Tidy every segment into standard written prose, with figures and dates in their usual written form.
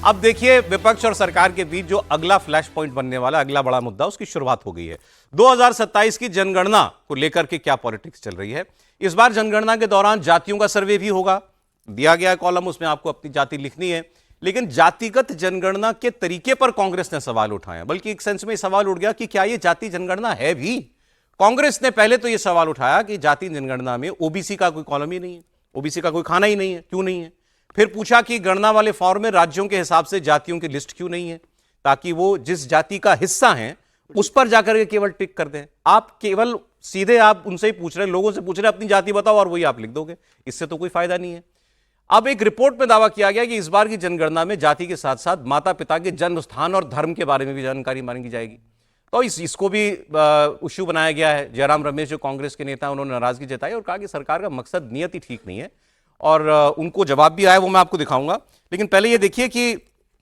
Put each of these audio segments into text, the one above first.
अब देखिए विपक्ष और सरकार के बीच जो अगला फ्लैश पॉइंट बनने वाला अगला बड़ा मुद्दा उसकी शुरुआत हो गई है। 2027 की जनगणना को लेकर के क्या पॉलिटिक्स चल रही है। इस बार जनगणना के दौरान जातियों का सर्वे भी होगा, दिया गया कॉलम, उसमें आपको अपनी जाति लिखनी है। लेकिन जातिगत जनगणना के तरीके पर कांग्रेस ने सवाल उठाया, बल्कि एक सेंस में सवाल उठ गया कि क्या यह जाति जनगणना है भी। कांग्रेस ने पहले तो यह सवाल उठाया कि जाति जनगणना में ओबीसी का कोई कॉलम ही नहीं है, ओबीसी का कोई खाना ही नहीं है, क्यों नहीं है। फिर पूछा कि गणना वाले फॉर्म में राज्यों के हिसाब से जातियों की लिस्ट क्यों नहीं है, ताकि वो जिस जाति का हिस्सा है उस पर जाकर के केवल टिक कर दें। आप केवल सीधे आप उनसे ही पूछ रहे हैं, लोगों से पूछ रहे हैं अपनी जाति बताओ और वही आप लिख दोगे, इससे तो कोई फायदा नहीं है। अब एक रिपोर्ट में दावा किया गया कि इस बार की जनगणना में जाति के साथ साथ माता पिता के जन्म स्थान और धर्म के बारे में भी जानकारी मांगी जाएगी। तो इसको भी इश्यू बनाया गया है। जयराम रमेश जो कांग्रेस के नेता उन्होंने नाराजगी जताई और कहा कि सरकार का मकसद नियत ही ठीक नहीं है, और उनको जवाब भी आया, वो मैं आपको दिखाऊंगा। लेकिन पहले ये देखिए कि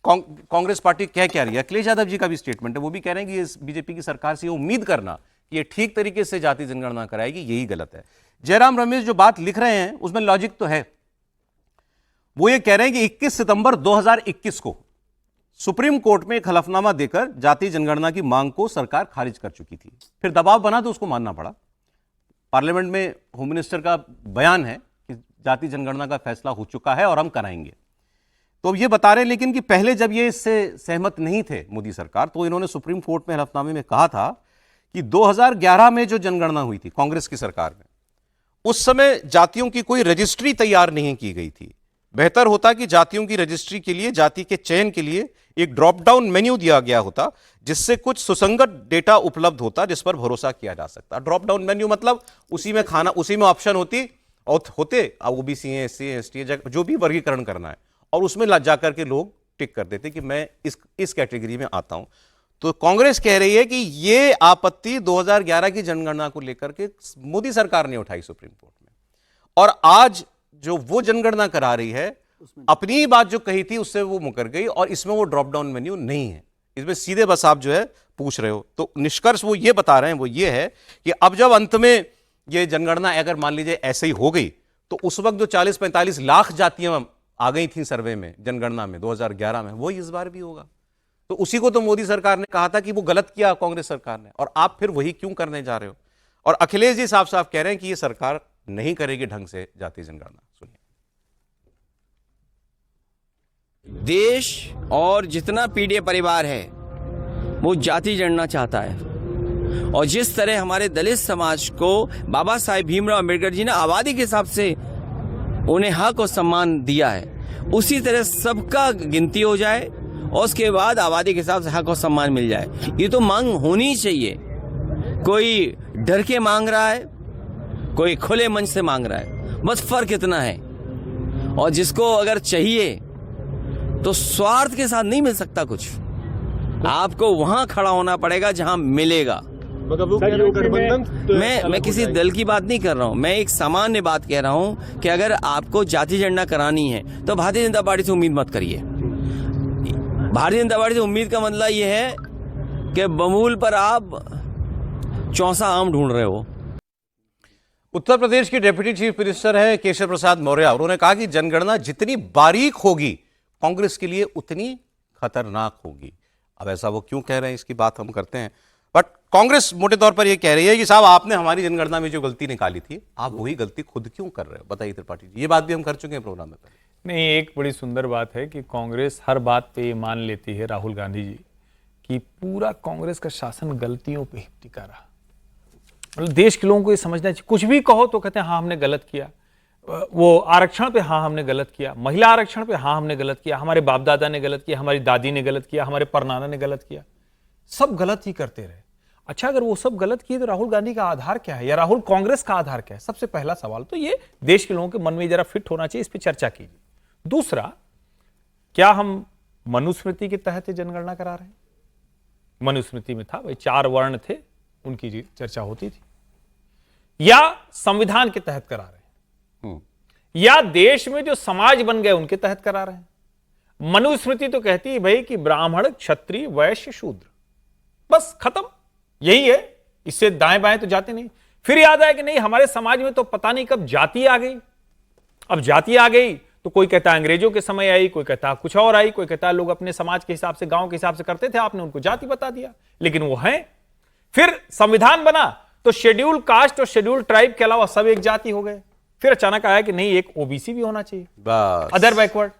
कांग्रेस पार्टी क्या रही है। अखिलेश यादव जी का भी स्टेटमेंट है, वो भी कह रहे हैं कि इस बीजेपी की सरकार से उम्मीद करना कि ये ठीक तरीके से जाति जनगणना कराएगी, यही गलत है। जयराम रमेश जो बात लिख रहे हैं उसमें लॉजिक तो है। वो ये कह रहे हैं कि 21 सितंबर 2021 को सुप्रीम कोर्ट में एक हलफनामा देकर जाति जनगणना की मांग को सरकार खारिज कर चुकी थी। फिर दबाव बना तो उसको मानना पड़ा। पार्लियामेंट में होम मिनिस्टर का बयान है कि जाति जनगणना का फैसला हो चुका है और हम कराएंगे। तो ये बता रहे हैं लेकिन कि पहले जब ये इससे सहमत नहीं थे मोदी सरकार, तो इन्होंने सुप्रीम कोर्ट में हलफनामे में कहा था कि 2011 में जो जनगणना हुई थी कांग्रेस की सरकार में, उस समय जातियों की कोई रजिस्ट्री तैयार नहीं की गई थी। बेहतर होता कि जातियों की रजिस्ट्री के लिए, जाति के चयन के लिए एक ड्रॉप डाउन मेन्यू दिया गया होता, जिससे कुछ सुसंगत डेटा उपलब्ध होता जिस पर भरोसा किया जा सकता। ड्रॉप डाउन मेन्यू मतलब उसी में खाना, उसी में ऑप्शन होते ओबीसी है, एससी है, एसटी है, जो भी वर्गीकरण करना है, और उसमें जाकर के लोग टिक कर देते कि मैं इस कैटेगरी में आता हूं। तो कांग्रेस कह रही है कि ये आपत्ति 2011 की जनगणना को लेकर के मोदी सरकार ने उठाई सुप्रीम कोर्ट में, और आज जो वो जनगणना करा रही है अपनी ही बात जो कही थी उससे वो मुकर गई, और इसमें वो ड्रॉप डाउन मेन्यू नहीं है। इसमें सीधे बस आप जो है पूछ रहे हो। तो निष्कर्ष वो ये बता रहे हैं, वो ये है कि अब जब अंत में ये जनगणना अगर मान लीजिए ऐसे ही हो गई, तो उस वक्त जो 40-45 लाख जातियां आ गई थी सर्वे में, जनगणना में 2011 में, वो इस बार भी होगा। तो उसी को तो मोदी सरकार ने कहा था कि वो गलत किया कांग्रेस सरकार ने, और आप फिर वही क्यों करने जा रहे हो। और अखिलेश जी साफ साफ कह रहे हैं कि ये सरकार नहीं करेगी ढंग से जाति जनगणना। सुनिए। देश और जितना पीढ़ी परिवार है वो जाति जनगणना चाहता है, और जिस तरह हमारे दलित समाज को बाबा साहेब भीमराव अम्बेडकर जी ने आबादी के हिसाब से उन्हें हक और सम्मान दिया है, उसी तरह सबका गिनती हो जाए और उसके बाद आबादी के हिसाब से हक और सम्मान मिल जाए। ये तो मांग होनी चाहिए। कोई डर के मांग रहा है, कोई खुले मंच से मांग रहा है, बस फर्क इतना है। और जिसको अगर चाहिए तो स्वार्थ के साथ नहीं मिल सकता कुछ, आपको वहां खड़ा होना पड़ेगा जहां मिलेगा। मैं किसी दल की बात नहीं कर रहा हूं, मैं एक सामान्य बात कह रहा हूं कि अगर आपको जाति जनगणना करानी है तो भारतीय जनता पार्टी से उम्मीद मत करिए। भारतीय जनता पार्टी से उम्मीद का मतलब यह है कि बमूल पर आप चौसा आम ढूंढ रहे हो। उत्तर प्रदेश की डिप्टी चीफ मिनिस्टर है केशव प्रसाद मौर्य। उन्होंने कहा कि जनगणना जितनी बारीक होगी कांग्रेस के लिए उतनी खतरनाक होगी। अब ऐसा वो क्यों कह रहे हैं इसकी बात हम करते हैं, बट कांग्रेस मोटे तौर पर यह कह रही है कि साहब आपने हमारी जनगणना में जो गलती निकाली थी, आप वही गलती खुद क्यों कर रहे हो। बताइए त्रिपाठी जी, ये बात भी हम कर चुके हैं प्रोग्राम में। नहीं, एक बड़ी सुंदर बात है कि कांग्रेस हर बात पे ये मान लेती है, राहुल गांधी जी, कि पूरा कांग्रेस का शासन गलतियों पे ही टिका रहा। मतलब देश के लोगों को ये समझना चाहिए, कुछ भी कहो तो कहते हैं हाँ हमने गलत किया। वो आरक्षण पे हाँ हमने गलत किया, महिला आरक्षण पे हाँ हमने गलत किया, हमारे बाप दादा ने गलत किया, हमारी दादी ने गलत किया, हमारे परनाना ने गलत किया, सब गलत ही करते रहे। अच्छा, अगर वो सब गलत किए तो राहुल गांधी का आधार क्या है, या राहुल कांग्रेस का आधार क्या है? सबसे पहला सवाल तो ये देश के लोगों के मन में जरा फिट होना चाहिए, इस पर चर्चा कीजिए। दूसरा, क्या हम मनुस्मृति के तहत जनगणना करा रहे हैं? मनुस्मृति में था भाई 4 वर्ण थे, उनकी चर्चा होती थी, या संविधान के तहत करा रहे हैं, या देश में जो समाज बन गए उनके तहत करा रहे हैं। मनुस्मृति तो कहती है भाई कि ब्राह्मण, क्षत्रिय, वैश्य, शूद्र, बस खत्म, यही है, इससे दाएं बाएं तो जाते नहीं। फिर याद आया कि नहीं, हमारे समाज में तो पता नहीं कब जाति आ गई। अब जाति आ गई तो तो कोई कहता अंग्रेजों के समय आई, कोई कहता कुछ और आई, कोई कहता लोग अपने समाज के हिसाब से, गांव के हिसाब से करते थे, आपने उनको जाति बता दिया, लेकिन वो हैं। फिर संविधान बना तो शेड्यूल कास्ट और शेड्यूल ट्राइब के अलावा सब एक जाति हो गए। फिर अचानक आया कि नहीं, एक ओबीसी भी होना चाहिए, बस अदर बैकवर्ड।